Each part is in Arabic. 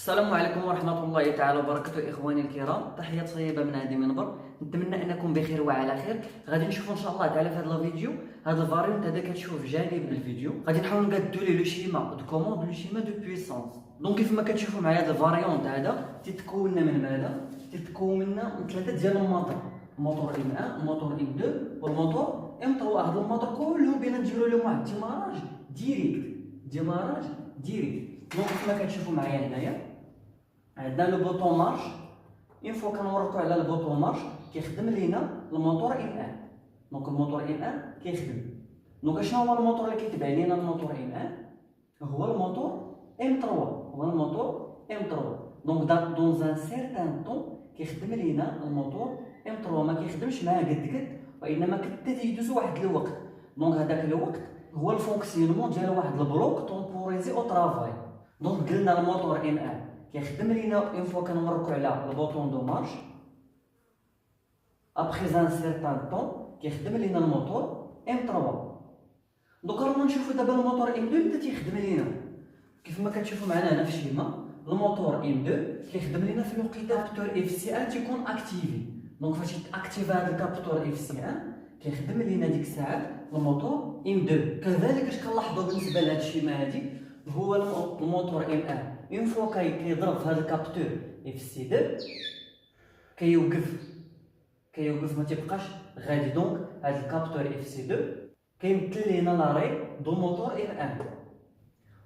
السلام عليكم ورحمة الله تعالى وبركاته إخواني الكرام، تحية طيبة من هذه المنبر. نتمنى أنكم بخير وعلى خير. غادي نشوفوا إن شاء الله تعالى في هذا الفيديو هذا الفاريونت هذا كتشوف جانب من الفيديو. غادي نحاولوا نقادو ليه لو شيما دو كوموند لو شيما دو بويسونس. دونك كيف ما كتشوفوا معايا هذا الفاريونت هذا تيتكون من ماذا؟ تيتكون من ثلاثة ديال الموتور، الموتور ام 1 الموتور ام 2 والموتور ام 3. هذا الموتور كلهم بينا نديروا لهم واحد الديماراج ديريكت. دونك كيف ما كتشوفوا معايا هنايا عندنا لو بوطون مارش. اون فوا كنوركو على البوطون مارش كيخدم لينا الموتور ام 1. دونك الموتور ام 1 كيخدم. دونك شنو هو الموتور اللي كيتبع لينا الموتور ام 1؟ هو الموتور ام 3. دونك دون ان سيرتان طون كيخدم لينا الموتور ام 3. ما كيخدمش معاه قد وانما كيدوز واحد الوقت. دونك هذاك الوقت هو الفونكسيونمون ديال واحد البلوك طومبوريزي او طرافاي. دونك قلنا الموتور ام 1 كيخدم لينا اون فوا كنوركو على البوطون دو مارش. ابخي ان سيرتان طون كيخدم لينا الموتور ام 3. دوكا رانا نشوفو دابا الموتور ام 2 بدا تيخدم لينا كيف ما كتشوفو معنا هنا في الشيما. الموتور ام 2 كيخدم لينا في الوقيته كابتور اف سي 1 تيكون اكتيفي. دونك فاش تاكتيفا هذا الكابتور اف سي 1 كيخدم لينا ديك الساعات الموتور ام 2. كذلك اش كنلاحظوا بالنسبه لهاد الشيما هادي هو الموتور ام 1 اون فوا كيضرب في هذا الكابتور اف سي 2 كيوقف ما تيبقاش غادي. دونك هذا الكابتور اف سي 2 كيمثل لينا لاري دو موتور ام 1.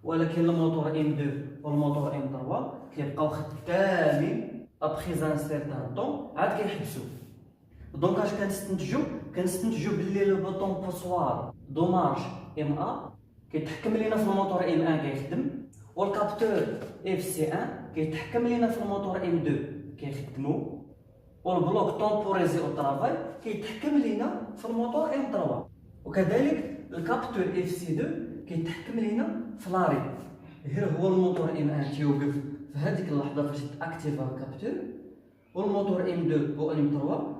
ولكن الموتور ام 2 والموتور ام 3 كيبقاو خدامين ابخي ان سيرتان طون عاد كيحبسوا. دونك اش كنستنتجو باللي لو بوطون بوسوار دو مارش ام 1 كيتحكم لينا في الموتور ام 1 كيخدم، والكابتور اف سي 1 كيتحكم لينا في الموتور ام 2 كيخدمو، والبلوك طومبوريزي او طرافاي كيتحكم لينا في الموتور ام 3. وكذلك الكابتور اف سي 2 كيتحكم لينا في لاري. غير هو الموتور ام 1 تيوقف في هذيك اللحظه فاش تاكتيفا الكابتور، والموتور ام 2 و ام 3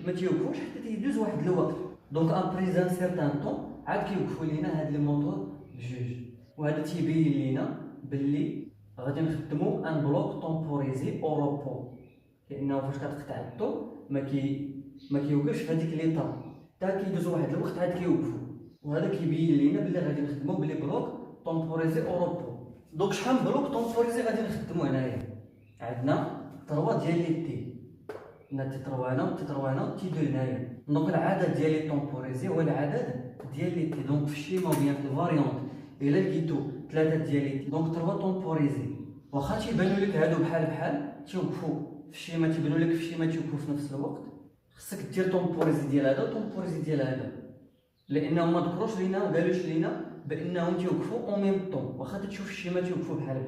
ما تيوقفوش حتى تيدوز واحد الوقت. دونك ابري ان سيرتان طون عاد كيوقفوا لينا هاد لي موتور بجوج. وهذا تيبين لينا باللي غادي نخدمو ان بلوك طومبوريزي او روبو، لانه فاش كتقطع الضو ما كيوقفش في هذيك ليطا حتى كيدوز واحد الوقت عاد كيوقفوا. وهذا كيبين لينا باللي غادي نخدمو بلي بلوك طومبوريزي او روبو. دونك شحال من بلوك طومبوريزي غادي نخدمو هنايا؟ عندنا 3 ديال لي تي، عندنا تي 3 هنا وتي 3 هنا وتي 2 هنايا. دونك العدد ديال لي طومبوريزي هو العدد ديال لي تي. دونك في الشيما وبيان في الفاريونت الا لقيتو 3 ديال لي تي دونك 3 طومبوريزي. واخا تيبانو لك هادو بحال تيوقفوا في الشيما، تيبانو لك في الشيما تيوقفوا في نفس الوقت، خصك دير طومبوريزي ديال هذا وطومبوريزي ديال هذا، لانهم ما ذكروش لينا قالوش لينا بانهم تيوقفوا اون ميم طون. واخا تشوف الشيما تيوقفوا بحال.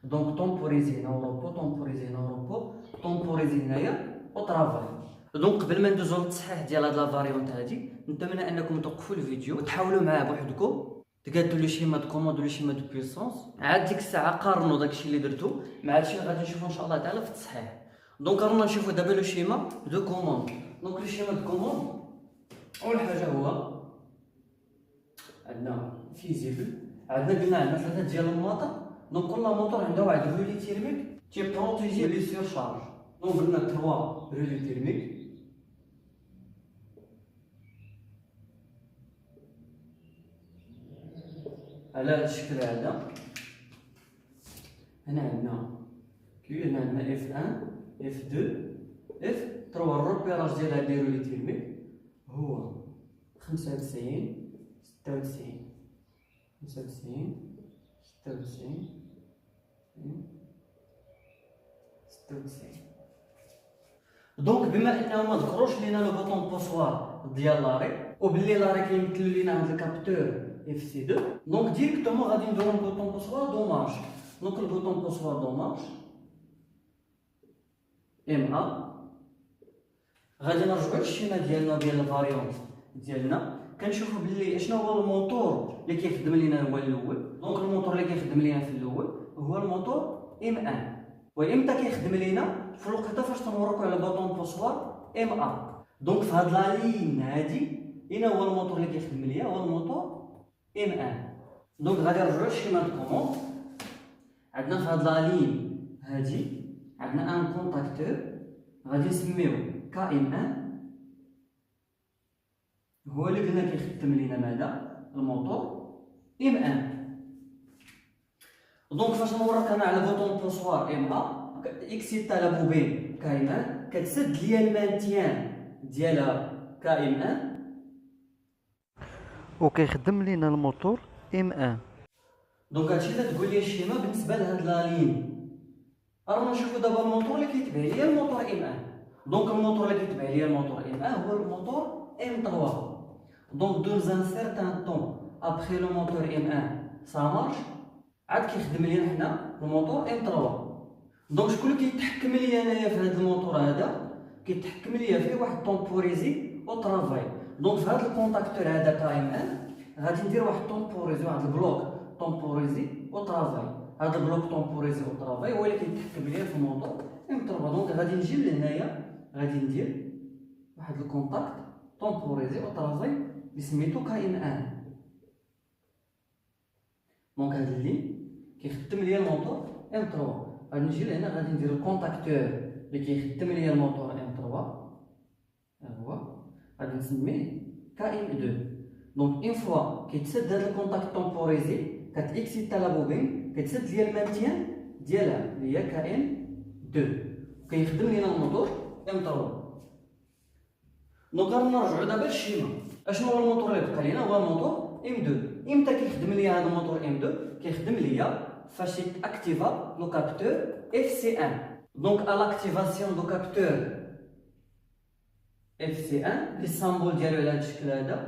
دونك طومبوريزي هنا وروبو، طومبوريزي هنا وروبو، طومبوريزي هنايا وطرافاي. دونك قبل ما ندوزو للتصحيح ديال هاد لا فاريونت هادي نتمنى انكم توقفوا الفيديو وتحاولوا معاه بوحدكم، تقادوا لو شيما دو كوموند لو شيما دو بويسونس. عاد ديك الساعه قارنوا داكشي اللي درتو مع هادشي اللي غادي نشوفو ان شاء الله تعالى في التصحيح. دونك رانا نشوفو دابا لو شيما دو كوموند. دونك لو شيما دو كوموند اول حاجه هو عندنا فيزيبل. قلنا عندنا 3 ديال الموتور. دونك كل موتور عنده واحد الرولي تيرميك تيبروتيجي لي سير شارج. دونك قلنا 3 رولي تيرميك. على هذا الشكل هذا. هنا عندنا كيو، هنا عندنا اف 1 اف 2 اف 3. الروبيراج ديال هاد لي رولي تيرميك هو 95 96 95 96 96. دونك بما انه ما ذكروش لينا لو بوطون بوسوار ديال لاري وباللي لاري كيمثل لينا هاد الكابتور اف سي 2، دونك ديريكتومون غادي نديرو البوطون بوسوار دو مارش. دونك البوطون بوسوار دو مارش ام ا. غادي نرجعو للشيما ديالنا ديال الفاريونت ديالنا. كنشوفو باللي شنو هو الموتور اللي كيخدم لينا هو الاول. دونك الموتور اللي كيخدم لينا في الاول هو الموتور ام 1. وامتى كيخدم لينا؟ في الوقيته فاش تنوركو على بوطون بوسوار ام ا. دونك في هاد لا لين هادي اين هو الموتور اللي كيخدم ليا؟ هو الموتور ام 1. دونك غادي نرجعو للشيما دو كوموند. عندنا في هاد لا لين هادي عندنا ان كونتاكتور غادي نسميوه كائن ان، هو اللي قلنا كيخدم لينا ماذا؟ الموتور ام ان. دونك فاش نورك انا على بوطون بونسوار ام ا اكسيتا لا بوبين كائن ان، كتسد ليا المانتيان ديالها كائن ان وكيخدم لينا الموتور ام ان. دونك هادشي اللي تقول لي الشيما بالنسبه لهاد لا لين. رانا نشوفو دابا الموتور اللي كيتبع ليا الموتور ام ان. دونك الموتور اللي كيتبع ليا الموتور ام ان هو الموتور ام 3. دونك dans un certain temps après le moteur M1 ça marche، عاد كيخدم لينا حنا الموتور ام 3. دونك شكون اللي كيتحكم ليا انايا في هذا الموتور هذا؟ كيتحكم ليا فيه واحد طومبوريزي او طرافاي. دونك في هذا الكونتاكتور هذا كايم ان غادي ندير واحد طومبوريزي، واحد البلوك طومبوريزي او طرافاي. هذا البلوك طومبوريزي او طرافاي هو اللي كيتحكم ليا في الموتور ام 3. دونك غادي نجي لهنايا غادي ندير واحد الكونتاكت طومبوريزي او طرافاي اللي سميتو كاين ان. دونك هاد اللي كيخدم ليا الموتور ام 3. غادي نجي لهنا غادي ندير الكونتاكتور اللي كيخدم ليا الموتور ام 3، ها هو غادي نسميه كاين 2. دونك اون فوا كيتسد هاد الكونتاكت طومبوريزي كتاكسيتا لا بوبين، كتسد ليا المانتيان ديالها اللي هي كاين 2 وكيخدم لينا الموتور ام 3. دونك غادي نرجعو دابا للشيما. اشنو هو الموتور اللي بقى لينا؟ هو الموتور ام 2. امتى كيخدم ليا هذا الموتور ام 2؟ كيخدم ليا فاش يتاكتيفا لو كابتور اف سي 1. دونك ا لاكتيفاسيون دو كابتور اف سي 1 لي سامبول ديالو على هذا الشكل هذا،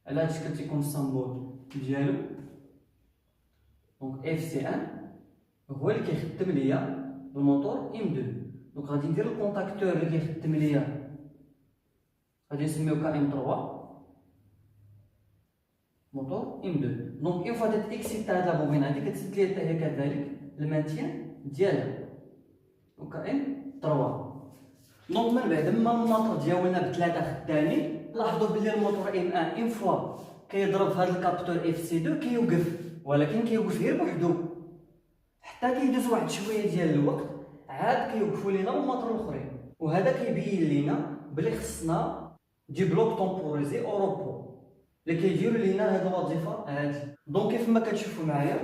على هذا الشكل تيكون السامبول ديالو. دونك اف سي 1 هو اللي كيخدم ليا الموتور ام 2. دونك غادي ندير الكونتاكتور اللي كيخدم ليا غادي نسميو كا ام 3 موتور ام 2. دونك اون فوا دات اكسيتا هاد لابوبين هادي كتسد ليا حتى هي كذلك المانتيان ديالها وكا ام 3. دونك من بعد ما الموتور ديالنا بثلاثه خدامين، لاحظوا بلي الموتور ام 1 اون فوا كيضرب في هاد الكابتور اف سي 2 كيوقف، ولكن كيوقف غير بوحدو حتى كيدوز واحد شويه ديال الوقت عاد كيوقفوا لينا الموتور الاخرين. وهذا كيبين لينا بلي خصنا دي بلوك طومبوريزي او روبو اللي كيديروا لينا هاد الوظيفه هادي. دونك كيف ما كتشوفوا معايا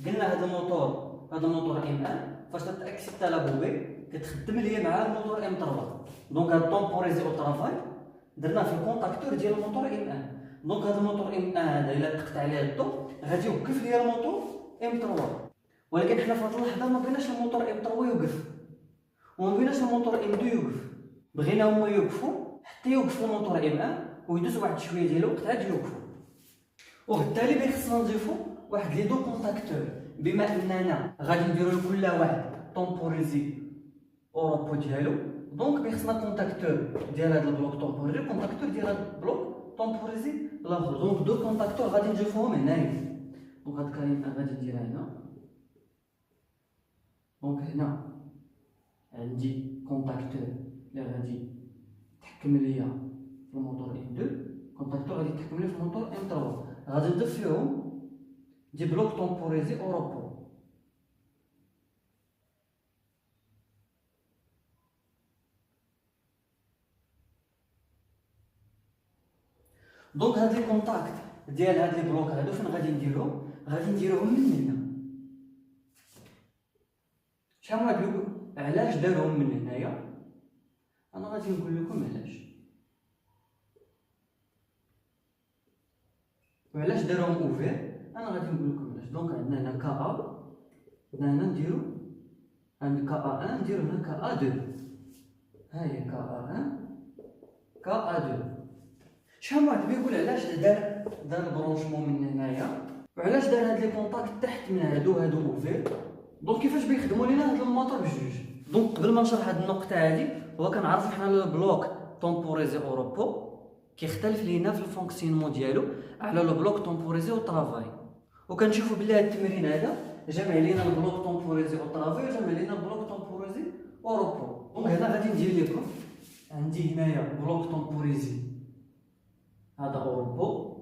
قلنا هذا الموتور ام 1 فاش تاكسيتا لا بوبي كتخدم ليا مع الموتور ام 3. دونك هاد طومبوريزي او طرافاي درناه في الكونتاكتور ديال الموتور ام 1. دونك هذا الموتور ام 1 هذا الا دقت عليه الضوء غادي يوقف ليا الموتور ام 3. ولكن حنا في هاد اللحظه ما بغيناش الموتور ام 3 يوقف وما بغيناش الموتور ام 2 يوقف، بغينا هما يوقفوا حتى يوقف الموتور ام 1 ويدوز واحد شويه ديال الوقت عاد يوقفوا. وبالتالي خصنا نضيفوا واحد لي دو كونتاكتور، بما اننا غادي نديرو لكل واحد طومبوريزي اوروبو ديالو. دونك خصنا كونتاكتور ديال هذا البلوك طومبوريزي كونتاكتور ديال هذا البلوك طومبوريزي الاخر. دونك دو كونتاكتور غادي نضيفوهم هنايا. دونك هاد كاين غادي نديرها هنا. دونك هنا عندي كونتاكتور اللي غادي تحكم ليا في الموتور ام 2، كونتاكتور غادي يتحكم لي في الموتور ام 3. غادي نضيف فيهم دي بلوك طومبوريزي اوروبو. دونك هاد لي كونتاكت ديال هاد لي بلوك هادو فين غادي نديروهم؟ غادي نديروهم من هنا. شحال غادي نقول علاش داروهم من هنايا؟ انا غادي نقول لكم علاش. وعلاش داروهم اوفير انا غادي نقول لكم علاش. دونك عندنا هنا كا ا، هنا نديرو عند كا ا 1 نديرو هنا كا ا 2. ها هي كا ا 1 كا ا 2. شحال واحد بيقول علاش دار البرونشمون من هنايا وعلاش دار هاد لي كونتاكت تحت من هادو اوفير. دونك كيفاش بيخدموا لينا هاد الموتور بجوج. دونك قبل ما نشرح هاد النقطه هادي هو كنعرف حنا البلوك طومبوريزي اوروبو كيختلف لينا في الفونكسيونمون ديالو على لو بلوك طومبوريزي او طرافاي. وكنشوفوا بلي هاد التمرين هذا جمع لينا البلوك طومبوريزي او طرافاي وجمع لينا البلوك طومبوريزي اوروبو. دونك هنا غادي ندير لكم عندي هنايا بلوك طومبوريزي هذا اوروبو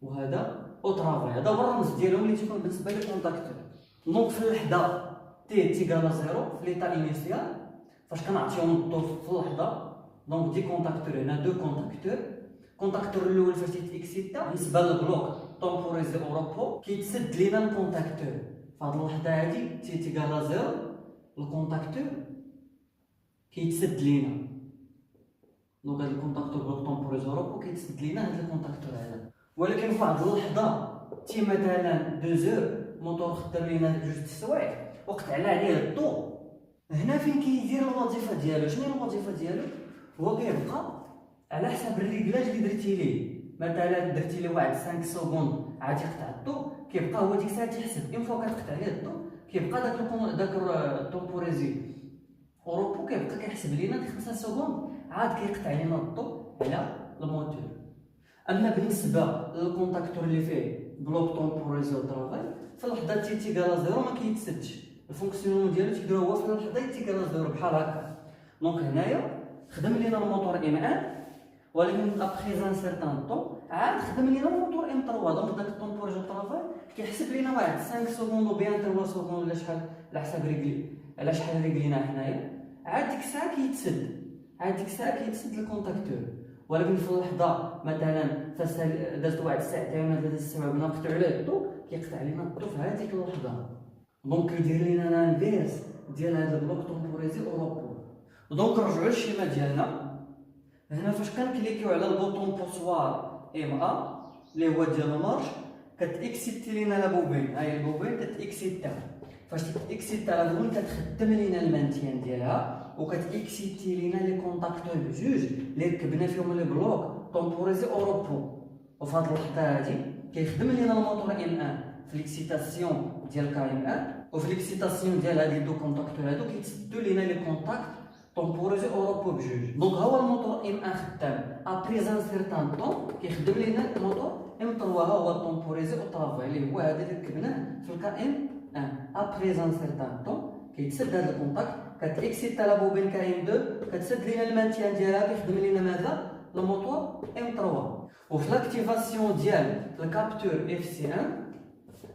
وهذا او طرافاي. هذا هو الرمز ديالهم اللي تيكون بالنسبه لي كونتاكتور. دونك في اللحظه تي تيكالا زيرو في ليطا انيسيال فاش كنعطيهم الضوء في اللحظه، دونك دي كونتاكتور هنا دو كونتاكتور. الكونتاكتور الاول فاش تيتيكسيتا بالنسبه للبلوك طومبوريزي اوروبو كيتسد لينا الكونتاكتور في هاد اللحظه هادي تي تيكالا زيرو، الكونتاكتور كيتسد لينا. دونك هاد الكونتاكتور بلوك طومبوريزي اوروبو كيتسد لينا هاد الكونتاكتور هذا. ولكن في واحد اللحظه تي مثلا 2 زور موتور خدام لينا جوج د السوايع وقت عليه الضوء، هنا فين كيدير الوظيفه ديالو. شنو هي الوظيفه ديالو؟ هو كيبقى على حسب الريكلاج اللي درتي ليه. مثلا درتي ليه واحد 5 سكوند عاد يقطع الضوء، كيبقى هو ديك الساعه تيحسب اون فوا كتقطع عليه الضوء كيبقى داك الطومبوريزي اوروبو كيبقى كيحسب لينا ديك 5 سكوند عاد كيقطع لينا الضوء على الموتور. اما بالنسبه للكونتاكتور اللي فيه بلوك طومبوريزي طرافاي في اللحظه تي تيكالا زيرو ما كيتسدش، الفونكسيون ديالو تيدير هو في اللحظه تيكالا زيرو بحال هكا. دونك هنايا خدم لينا الموتور ام ان، ولكن ابخي زان سيرتان طون عاد خدم لينا الموتور ام 3. دونك داك الطومبوريزي طرافاي كيحسب لينا واحد 5 سكوند و بيان 3 سكوند ولا شحال على حساب رجلي على شحال رجلينا حنايا، عاد ديك الساعه كيتسد، عاد ديك الساعه كيتسد الكونتاكتور. ولكن في اللحظه مثلا فاش دازت واحد ساعتين ولا 3 سوايع بنا نقطعوا عليه الضوء كيقطع لينا الضوء في هذيك اللحظه. دونك كيدير لينا لانفيرس ديال هذا البلوك طومبوريزي اوروبو. دونك نرجعوا للشيما ديالنا. هنا فاش كنكليكيو على البوطون بوسوار ام ا اللي هو ديال المارش كتاكسيتي لينا لا بوبين، هاي البوبين كتاكسيتا. فاش تاكسيتا لا بوبين كتخدم لينا المانتيان ديالها وكتاكسيتي لينا لي كونتاكتور بجوج اللي ركبنا فيهم لي بلوك طومبوريزي اوروبو. وفي هاد اللحظه هادي كيخدم لينا الموتور ام ان في ليكسيتاسيون ديال كا ام ان، وفي ليكسيتاسيون ديال هاد دو كونتاكتور هادو كيتسدو لينا لي كونتاكت طومبوريزي اوروبو بجوج. دونك ها هو الموتور ام ان خدام ابري ان سيرتان طون كيخدم لينا الموتور ام 3 ها هو الطومبوريزي او طرافاي اللي هو هذا اللي ركبناه في الكا ام ان. ابري ان سيرتان طون كيتسد هذا الكونتاكت كتاكسيتا لا بوبين كا ام 2 كتسد لينا المانتيان ديالها كيخدم لينا ماذا الموتور ام 3. وفي لاكتيفاسيون ديال الكابتور اف سي 1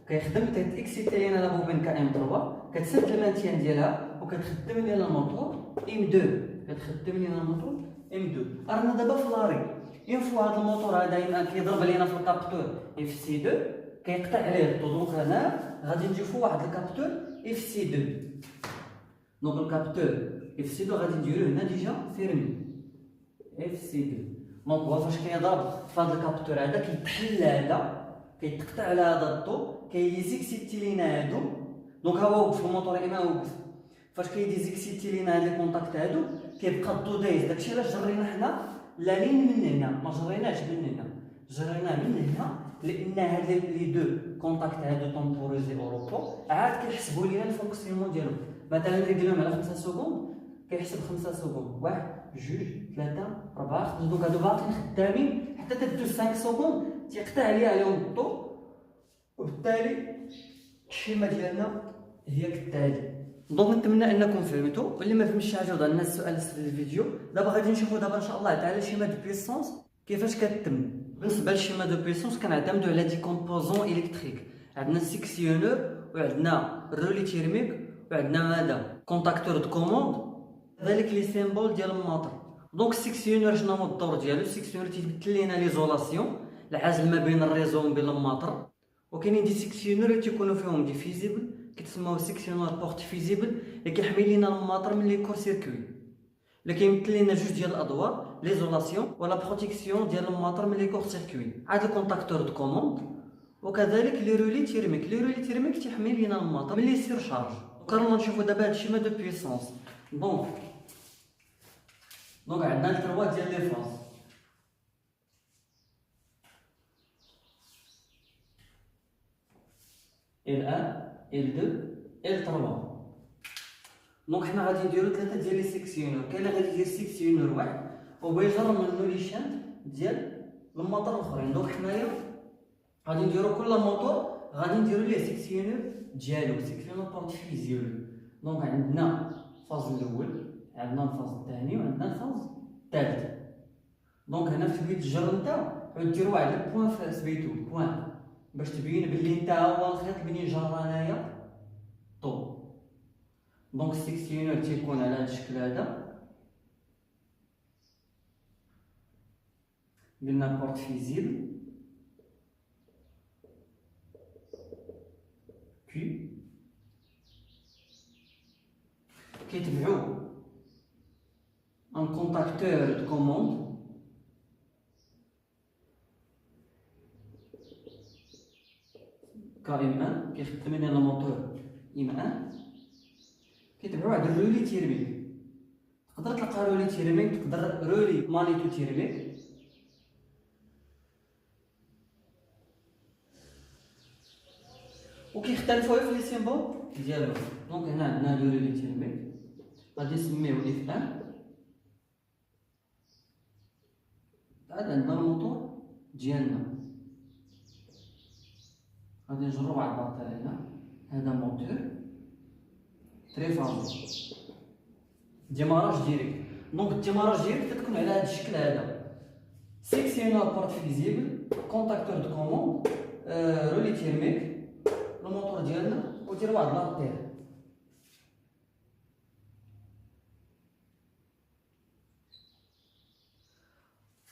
كيخدم كتاكسيتا لينا لا بوبين كا ام 3 كتسد المانتيان ديالها وكتخدم لينا الموتور ام 2 كتخدم لينا الموتور ام 2. رانا دابا في لاري اون فوا هذا الموتور هذا كيضرب لينا في الكابتور اف سي 2 كيقطع عليه الضوء. دونك هنا غادي نجيو واحد الكابتور اف سي 2. دونك الكابتور اف سي 2 غادي نديروه هنا ديجا فيرمي اف سي 2. دونك هو فاش كيضرب في هذا الكابتور هذا كيتحل هذا كيتقطع على هذا الضوء كيزيكسيتي لينا هادو. دونك ها هو وقف الموتور اما وقف. فاش كيديزيكسيتي لينا هاد لي كونتاكت هادو كيبقى الضوء دايز. داكشي علاش جرينا حنا لا لين من هنا ما جريناش من هنا، جرينا من هنا لان هاد لي دو كونتاكت هادو طومبوريزي اوروبو عاد كيحسبوا لينا الفونكسيونمون ديالهم. مثلا رجلهم على 5 سكوند كيحسب 5 سكوند 1 2 3 4 5. دونك هادو باقيين خدامين حتى تدوز 5 سكوند تيقطع عليهم الضوء. وبالتالي الشيمه ديالنا هي كالتالي. دونك نتمنى انكم فهمتوا، واللي ما فهمش عجبو عندنا السؤال اسفل الفيديو. دابا غادي نشوفوا دابا ان شاء الله على الشيمه دو بيسونس كيفاش كتتم. بالنسبه للشيمه دو بيسونس كنعتمدوا على دي كومبوزون الكتريك. عندنا السيكسيونور وعندنا الرولي تيرميك وعندنا ماذا كونتاكتور دو كوموند كذلك لي سيمبول ديال الموتور. دونك السيكسيونور شنو هو الدور ديالو؟ السيكسيونور تيمثل لينا ليزولاسيون العزل ما بين الريزو وبين الموتور. وكاينين دي سيكسيونور اللي تيكونوا فيهم دي فيزيبل كيتسموا سيكسيونور بورت فيزيبل اللي كيحمي لينا الموتور من لي كور سيركوي اللي كيمثل لينا جوج ديال الادوار ليزولاسيون ولا بروتيكسيون ديال الموتور من لي كور سيركوي. عاد الكونتاكتور دو كوموند وكذلك لي رولي تيرميك. لي رولي تيرميك تيحمي لينا الموتور من لي سيرشارج. قررنا نشوفوا دابا هاد الشيما دو بويسونس. دونك عندنا 3 ديال لي فاز. L1 L2 L3. دونك حنا غادي نديرو 3 ديال لي سيكسيونور. كاين اللي غادي يدير سيكسيونور واحد وبيجر منو لي شانت ديال الموتور الاخرين. دونك حنايا غادي نديرو كل موتور غادي نديرو ليه سيكسيونور ديالو سيكسيونور بورت فيزيول. دونك عندنا الفاز الاول عندنا الفاز الثاني وعندنا الفاز الثالث. دونك هنا في سبيت الجر نتاعو عاد ديرو واحد البوان في سبيتو بوان. باش تبين بلي نتا هو الخيط اللي جرى انايا طو. دونك السيكسيونور تيكون على هذا الشكل هذا، قلنا بورت فيزيبل كي كيتبعو ان كونتاكتور دو كوموند ام ان كيخدم لنا الموتور ام ان، كيتبعو واحد الرولي تيرميك. تقدر تلقى رولي تيرميك، تقدر رولي مانيتو تيرميك، وكيختلفوا في لي سيمبول ديالهم. دونك هنا عندنا لو رولي تيرميك غادي نسميوه اف ان، عاد عندنا الموتور ديالنا غادي نجرو واحد البطاريه. هذا موتور تريفازو ديماراج ديريكت. دونك الديماراج ديريكت تكون على هذا الشكل هذا، سيكسيونال بورت فيزيبل، كونتاكتور دو كوموند، رولي تيرميك، الموتور ديالنا، ودير واحد لابير.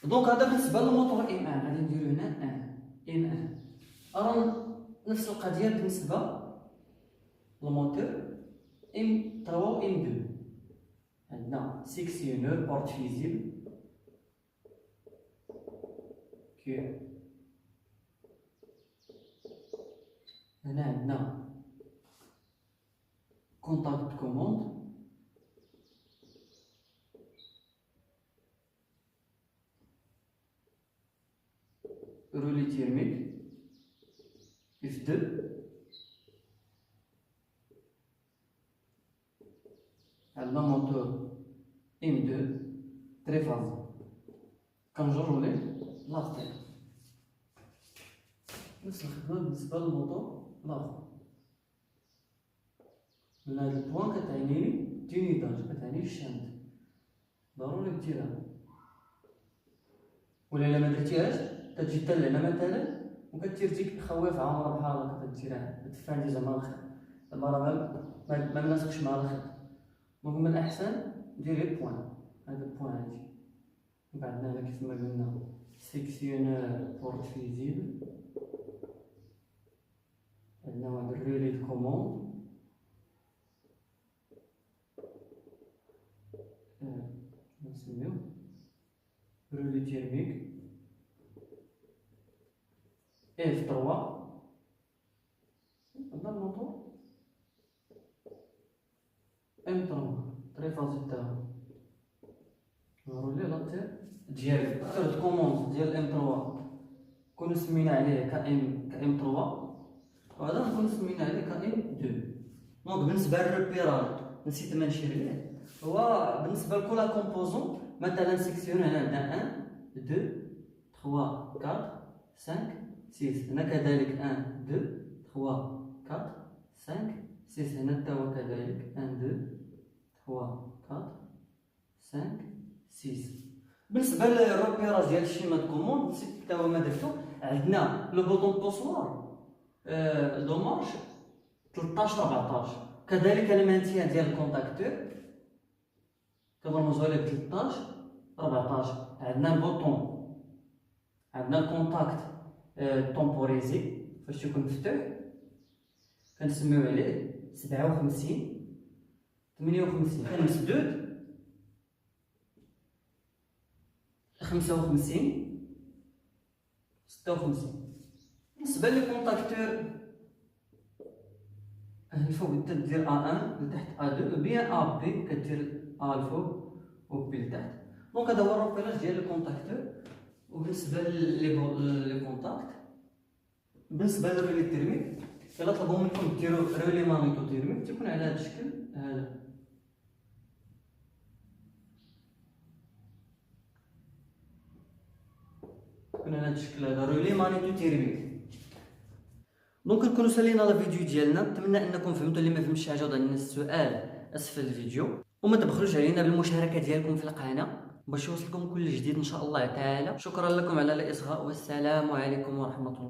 دونك هذا بالنسبه للموتور ام ان. غادي نديرو هنا ام ان. راه نفس القضيه بالنسبه للموتور ام 3 و ام 2. عندنا سيكسيونور بورت فيزيبل كي، هنا عندنا كونتاكت كوموند، رولي تيرميك اف 2، عندنا موتور ام 2 تريفاز. كنجرو ليه لاستيك. نفس الخدمه بالنسبه للموتور الاخر. من هاد البوان كتعنيني تينيداج، كتعني الشنط، ضروري ديرها، ولا الا ما درتيهاش تجي حتى لهنا مثلا وكدير ديك خويف عامره بحال هكا تديرها تفاندي زعما الخيط، زعما راه ما ملصقش مع الخيط. دونك من الاحسن ديري بوان، هذا البوان هادي. من بعد هنا كيف ما قلنا سيكسيونور بورت فيزيبل، عندنا واحد الرولي دو كوموند، نسميو رولي تيرميك اف 3. عندنا الموتور ام 3 تريفازي تاعو، نورولي لاطير ديال كارت كوموند ديال ام 3 كون سمينا عليه كام 3، وهذا نكون سمينا عليه كام 2. دونك بالنسبه للريبيراج نسيت ما نشير ليه، هو بالنسبه لكل كومبوزون مثلا سيكسيون هنا عندنا 1 2 3 4 5 6، هنا كذلك 1 2 3 4 5 6، هنا حتى هو كذلك 1 2 3 4 5 6. بالنسبه للروبيراج ديال الشيما دو كوموند نسيت حتى هو ما درتو، عندنا لو بوطون بوسوار دو مارش 13 14، كذلك المانتيان ديال الكونتاكتور كنرمزو عليه ب 13 14. عندنا البوطون، عندنا الكونتاكت تومبوريزي فاش تيكون مفتوح كنسميو عليه 57 58، كان مسدود 55 56. بالنسبه للكونتاكتور الفوق تدير A1 لتحت A2 بيان A B كدير A الفوق و B لتحت. دونك هذا هو الروبيراج ديال الكونتاكتور. وبالنسبه لي كونتاكت بالنسبه للرولي تيرميك الا طلبوا منكم ديروا رولي مانيتو تيرميك تيكون على هذا الشكل هذا. تكون على هذا الشكل هذا رولي مانيتو تيرميك. دونك نكونوا سالينا لا فيديو ديالنا. نتمنى انكم فهمتوا. اللي ما فهمش شي حاجه وضع لنا السؤال اسفل الفيديو، وما تبخلوش علينا بالمشاركه ديالكم في القناه باش يوصلكم كل جديد ان شاء الله تعالى. شكرا لكم على الاصغاء والسلام عليكم ورحمه الله.